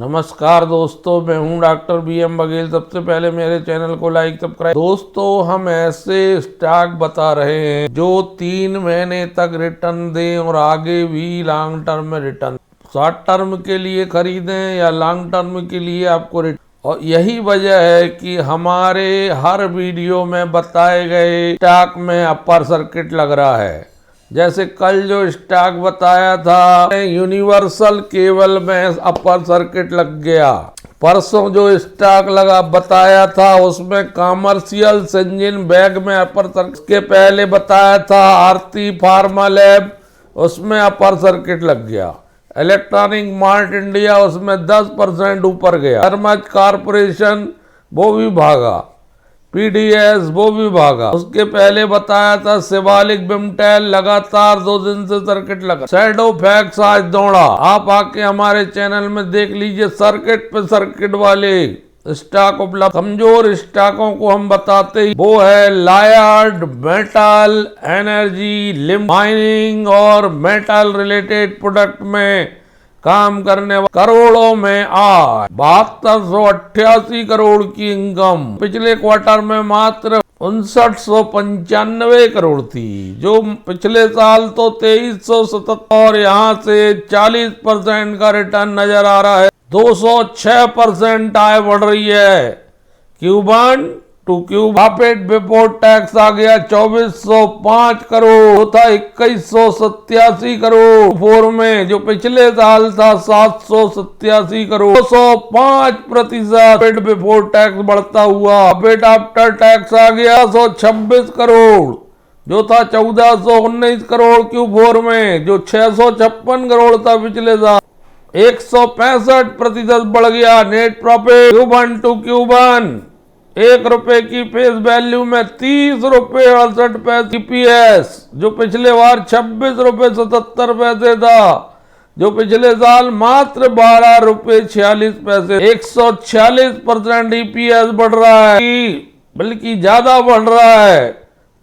नमस्कार दोस्तों, मैं हूं डॉक्टर BM बघेल। सबसे पहले मेरे चैनल को लाइक सब्सक्राइब। दोस्तों, हम ऐसे स्टॉक बता रहे हैं जो 3 महीने तक रिटर्न दें और आगे भी लॉन्ग टर्म में रिटर्न। शॉर्ट टर्म के लिए खरीदें या लॉन्ग टर्म के लिए आपको रिटर्न। और यही वजह है कि हमारे हर वीडियो में बताए गए स्टॉक में अपर सर्किट लग रहा है। जैसे कल जो स्टॉक बताया था यूनिवर्सल केबल में अपर सर्किट लग गया। परसों जो स्टॉक लगा बताया था उसमें कॉमर्शियल इंजन बैग में अपर सर्किट के पहले बताया था आरती फार्मा लैब, उसमें अपर सर्किट लग गया। इलेक्ट्रॉनिक मार्ट इंडिया उसमें 10% ऊपर गया। थर्मस कॉर्पोरेशन वो भी भागा, PDS वो भी भागा। उसके पहले बताया था शिवालिक बिमटेल लगातार 2 दिन से सर्किट लगा। शैडो फैक्स आज दौड़ा। आप आके हमारे चैनल में देख लीजिए, सर्किट पे सर्किट वाले स्टॉक उपलब्ध। कमजोर स्टॉकों को हम बताते ही वो है लायर्ड, मेटल, एनर्जी, माइनिंग और मेटल रिलेटेड प्रोडक्ट में काम करने वाले। करोड़ों में आय, 7288 करोड़ की इनकम। पिछले क्वार्टर में मात्र 5995 करोड़ थी, जो पिछले साल तो 2377, और यहाँ से 40% का रिटर्न नजर आ रहा है। 206% आय बढ़ रही है। Q1 to Q profit before tax आ गया 2405 करोड़ था 2187 करोड़। फोर में जो पिछले साल था 787 करोड़। 205% प्रॉफिट बिफोर टैक्स बढ़ता हुआ। प्रॉफिट आफ्टर टैक्स आ गया 126 करोड़, जो था 1419 करोड़ Q4 में, जो 656 करोड़ था पिछले साल। 165% बढ़ गया net profit Q1 to Q1। 1 रुपए की फेस वैल्यू में 30 रुपए 68 पैसे EPS, जो पिछले बार 26 रुपए 77 पैसे था, जो पिछले साल मात्र 12 रुपए 46 पैसे। 146% EPS बढ़ रहा है, बल्कि ज्यादा बढ़ रहा है,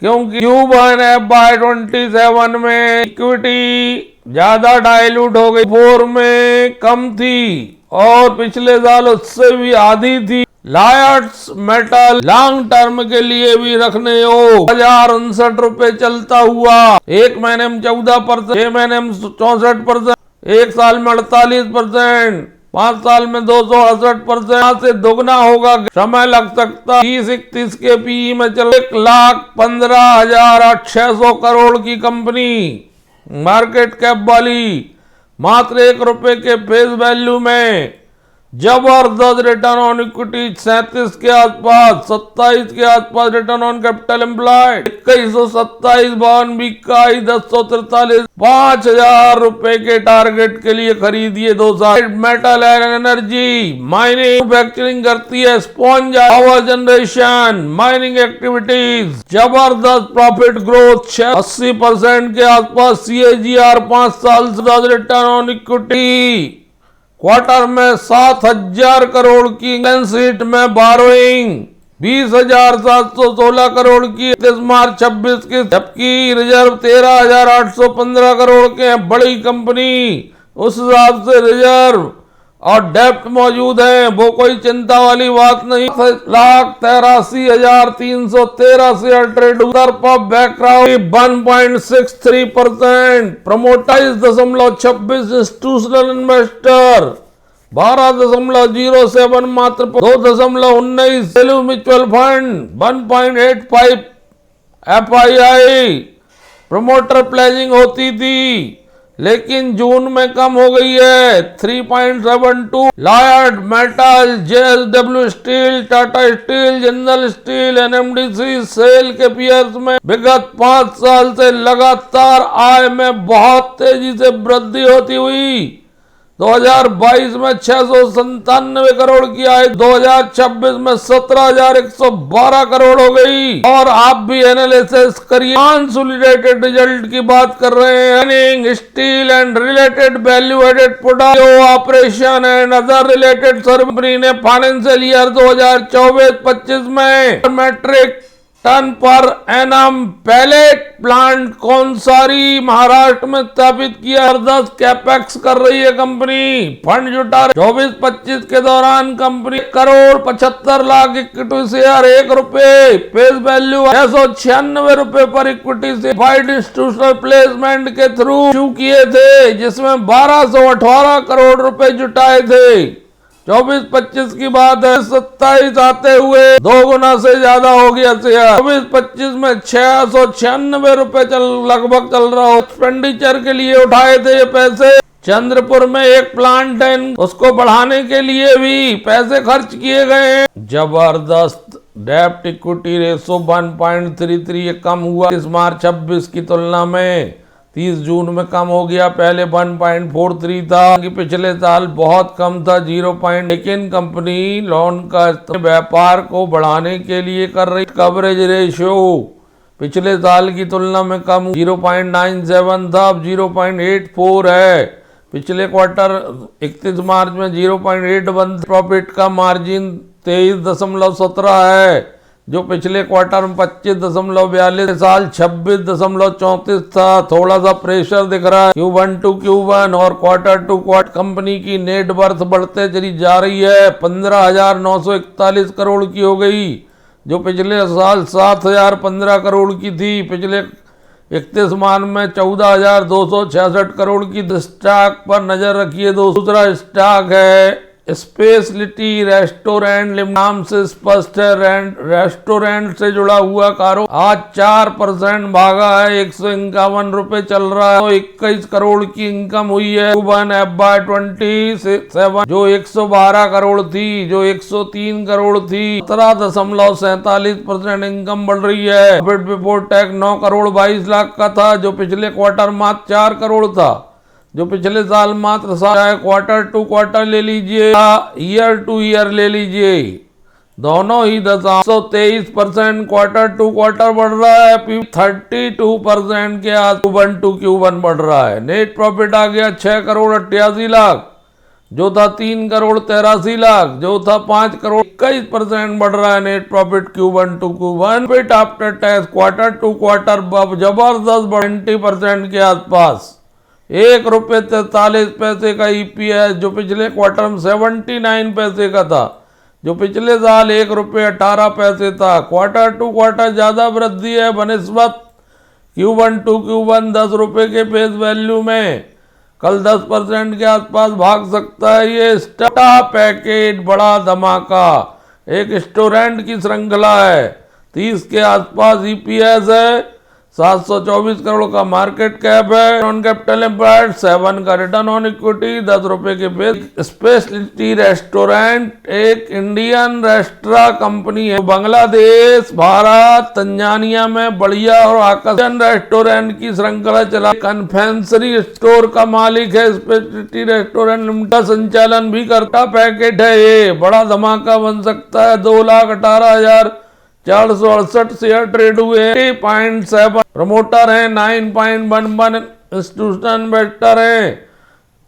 क्योंकि Q1 FY27 में इक्विटी ज्यादा डाइल्यूट हो गई, 4 में कम थी और पिछले साल उससे भी आधी थी। लायर्स मेटल लॉन्ग टर्म के लिए भी रखने योग 1059 रुपए चलता हुआ। 1 महीने में 14%, 6 महीने में 64%, 1 साल में 48%, 5 साल में 268%। से दोगुना होगा, समय लग सकता। 30-31 के PE में चल 1,15,600 करोड़ की कंपनी, मार्केट कैप वाली, मात्र 1 रुपए के फेस वैल्यू में जबरदस्त रिटर्न ऑन इक्विटी 37 के आसपास, 27 के आसपास रिटर्न ऑन कैपिटल एम्प्लॉयड 2127, 52 इकाई 1043, 5000 रुपए के टारगेट के लिए खरीदिए 2 साल। Metal and energy mining manufacturing करती है, sponge power generation, mining activities, जबरदस्त प्रॉफिट ग्रोथ 80% के आसपास CAGR 5 साल से। रिटर्न ऑन इक्विटी क्वार्टर में 7000 करोड़ की, बैलेंस शीट में बोरोइंग 20,716 करोड़ की 31 मार्च 26 की, जबकि रिजर्व 13,815 करोड़ के हैं। बड़ी कंपनी, उस हिसाब से रिजर्व और डेप्ट मौजूद है, वो कोई चिंता वाली बात नहीं। 1,83,313 शेयर ट्रेड पर बैकग्राउंड 1.63%। प्रमोटर 26 इंस्टीट्यूशनल इन्वेस्टर 12.07 मात्र 2.19 value mutual fund 1.85 FII promoter pledging होती थी, लेकिन जून में कम हो गई है 3.72। Lloyds metal, JSW steel, Tata steel, Jindal steel, NMDC SAIL के पेयर्स में विगत 5 साल से लगातार आय में बहुत तेजी से वृद्धि होती हुई 2022 में 697 करोड़ की आय, 2026 में 17,112 करोड़ हो गई। और आप भी एनालिसिस करिए, कंसोलिडेटेड रिजल्ट की बात कर रहे हैं। Steel and related value added product operation and other related service ने फाइनेंशियल ईयर 2024-25 में मैट्रिक टन पर एनम पैलेट प्लांट कौनसारी महाराष्ट्र में स्थापित किया। जबरदस्त कैपेक्स कर रही है कंपनी। फंड जुटा 24-25 के दौरान कंपनी 1,75,00,000 इक्विटी शेयर, 1 रुपए फेस वैल्यू 696 रुपए पर इक्विटी से फाइड इंस्टीट्यूशनल प्लेसमेंट के थ्रू इश्यू किए थे, जिसमें 1218 करोड़ रुपए जुटाए थे। 24-25 की बात है, 27 आते हुए 2 गुना से ज्यादा हो गया शेयर। 24-25 में 696 रुपए लगभग चल रहा हो। एक्सपेंडिचर के लिए उठाए थे ये पैसे। चंद्रपुर में एक प्लांट है, उसको बढ़ाने के लिए भी पैसे खर्च किए गए हैं। जबरदस्त डेप्ट इक्विटी रेशो 1.33 कम हुआ इस मार्च 26 की तुलना में। 30 जून में कम हो गया, पहले 1.43 था, कि पिछले साल बहुत कम था 0. लेकिन कंपनी लोन का व्यापार को बढ़ाने के लिए कर रही। कवरेज रेशियो पिछले साल की तुलना में कम 0.97 था, अब 0.84 है। पिछले क्वार्टर 31 मार्च में 0.81। प्रॉफिट का मार्जिन 23.17 है, जो पिछले क्वार्टर में 25.42, साल 26.34 था। थोड़ा सा प्रेशर दिख रहा है Q1 to Q1 और क्वार्टर टू क्वार्टर। कंपनी की नेट वर्थ बढ़ते चली जा रही है, 15,941 करोड़ की हो गई, जो पिछले साल 7,015 करोड़ की थी। पिछले 31 मार्च में 14,266 करोड़ की। स्टॉक पर नजर रखिए। दूसरा स्टॉक है स्पेशलिटी रेस्टोरेंट नाम से स्पष्ट है, रेस्टोरेंट से जुड़ा हुआ कारोबार आज 4% भागा है, 151 रुपए चल रहा है। 21 करोड़ की इनकम हुई है। Q1 FY27 जो 112 करोड़ थी, जो 103 करोड़ थी। 17.47% इनकम बढ़ रही है। Profit before tax 9 crore 22 lakh का था, जो पिछले क्वार्टर मात्र 4 करोड़ था, जो पिछले साल मात्र क्वार्टर टू क्वार्टर ले लीजिए, ईयर टू ईयर ले लीजिए, दोनों ही 123% क्वार्टर टू क्वार्टर बढ़ रहा है। 32% के आज Q1 to Q1 बढ़ रहा है। नेट प्रॉफिट आ गया 6 करोड़ 88 लाख, जो था 3 करोड़ 83 लाख, जो था 5 करोड़। 21% बढ़ रहा है net profit Q1 to Q1। Profit after tax quarter to quarter जबरदस्त 20% के आसपास। 1 रुपये 43 पैसे का EPS, जो पिछले क्वार्टर में 79 पैसे का था, जो पिछले साल 1 रुपये 18 पैसे था। क्वार्टर टू क्वार्टर ज्यादा वृद्धि है बनिस्बत Q1 to Q1। 10 रुपये के फेस वैल्यू में कल 10% के आसपास भाग सकता है। ये स्टाटा पैकेज बड़ा धमाका, एक रेस्टोरेंट की श्रृंखला है। 30 के आसपास EPS है, 724 करोड़ का मार्केट कैप है। ऑन कैपिटल एम्प्लॉयड 7 का रिटर्न ऑन इक्विटी, 10 रुपए के बेस। स्पेशलिटी रेस्टोरेंट एक इंडियन रेस्टोरेंट कंपनी है, बांग्लादेश, भारत, तंजानिया में बढ़िया और आकर्षण रेस्टोरेंट की श्रृंखला चला। कन्फेक्शनरी स्टोर का मालिक है। स्पेशलिटी रेस्टोरेंट लिमिटेड का संचालन भी करता। पैकेट है, ये बड़ा धमाका बन सकता है। 2,18,468 शेयर ट्रेड हुए। 8.7 प्रमोटर है, 9.11 इंस्टीट्यूशनल इन्वेस्टर है।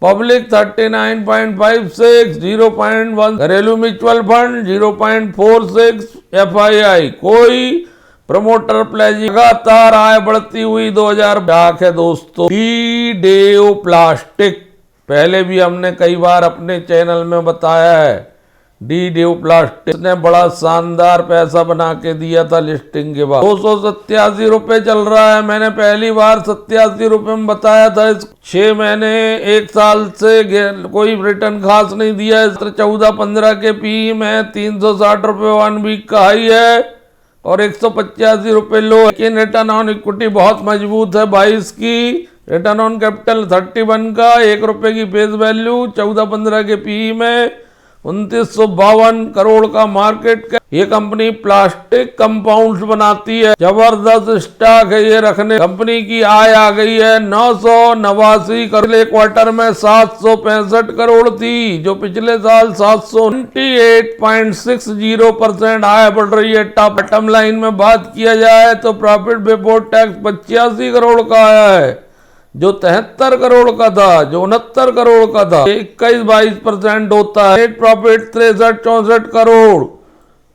पब्लिक 39.56, 0.1 घरेलू म्यूचुअल फंड, 0.46 FII। कोई प्रमोटर प्लेज। लगातार आय बढ़ती हुई 2000 डाक है दोस्तों। डी डेव प्लास्टिक पहले भी हमने कई बार अपने चैनल में बताया है। डी डेव प्लास्टिक ने बड़ा शानदार पैसा बना के दिया था लिस्टिंग के बाद। 287 रुपए चल रहा है। मैंने पहली बार 87 रुपए में बताया था। 6 महीने 1 साल से कोई रिटर्न खास नहीं दिया। 14-15 के पी में 360 रुपए 1 वीक का हाई है और 185 रुपए लो। लेकिन रिटर्न ऑन इक्विटी बहुत मजबूत है 22 की। रिटर्न ऑन कैपिटल 31 का, 1 रुपए की फेस वैल्यू, 14-15 के पी में 2952 करोड़ का मार्केट कैप। ये कंपनी प्लास्टिक कंपाउंड्स बनाती है। जबरदस्त स्टॉक है ये रखने। कंपनी की आय आ गई है 989 करोड़। क्वार्टर में 765 करोड़ थी, जो पिछले साल 728.60% आय बढ़ रही है। बॉटम लाइन में बात किया जाए तो प्रॉफिट बिफोर टैक्स 85 करोड़ का आया है, जो 73 करोड़ का था, जो 69 करोड़ का था। 21-22% होता है। Net profit 63-64 crore.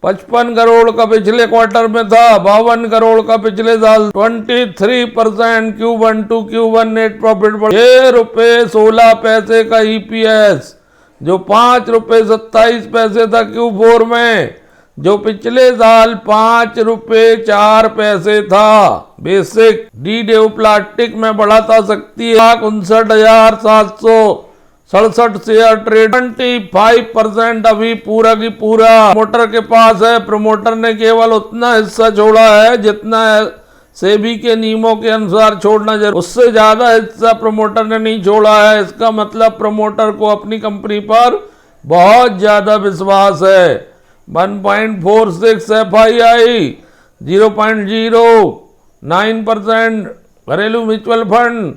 55 करोड़ का पिछले क्वार्टर में था, 52 करोड़ का पिछले साल। 23% Q1 to Q1 net profit बढ़ ₹6.16 का EPS, जो ₹5.27 था Q4 में, जो पिछले साल ₹5.04 था। बेसिक डी डेव प्लास्टिक में बढ़ा था शक्ति 1,59,767 शेयर ट्रेड। 25% अभी पूरा की पूरा प्रमोटर के पास है। प्रमोटर ने केवल उतना हिस्सा छोड़ा है जितना सेबी के नियमों के अनुसार छोड़ना जरूर, उससे ज्यादा हिस्सा प्रमोटर ने नहीं छोड़ा है। इसका मतलब प्रमोटर को अपनी कंपनी पर बहुत ज्यादा विश्वास है। 1.46 FII, 0.09% घरेलू mutual fund,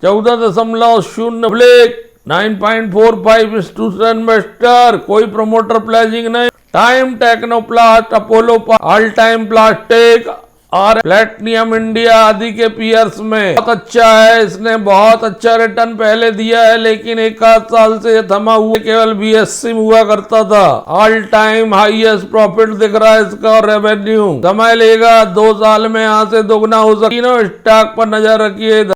14.0 black, 9.45 institutional investor, कोई प्रमोटर प्लेजिंग नहीं। Time Technoplast, Apollo, all time plastic और प्लेटिनियम इंडिया आदि के पीयर्स में बहुत अच्छा है। इसने बहुत अच्छा रिटर्न पहले दिया है, लेकिन एक आध साल से ये थमा हुआ, केवल BSE में हुआ करता था। ऑल टाइम हाईएस्ट प्रॉफिट दिख रहा है इसका, और रेवेन्यू समय लेगा, 2 साल में यहाँ से दोगुना हो सकता है। तीनों स्टॉक पर नजर रखिए।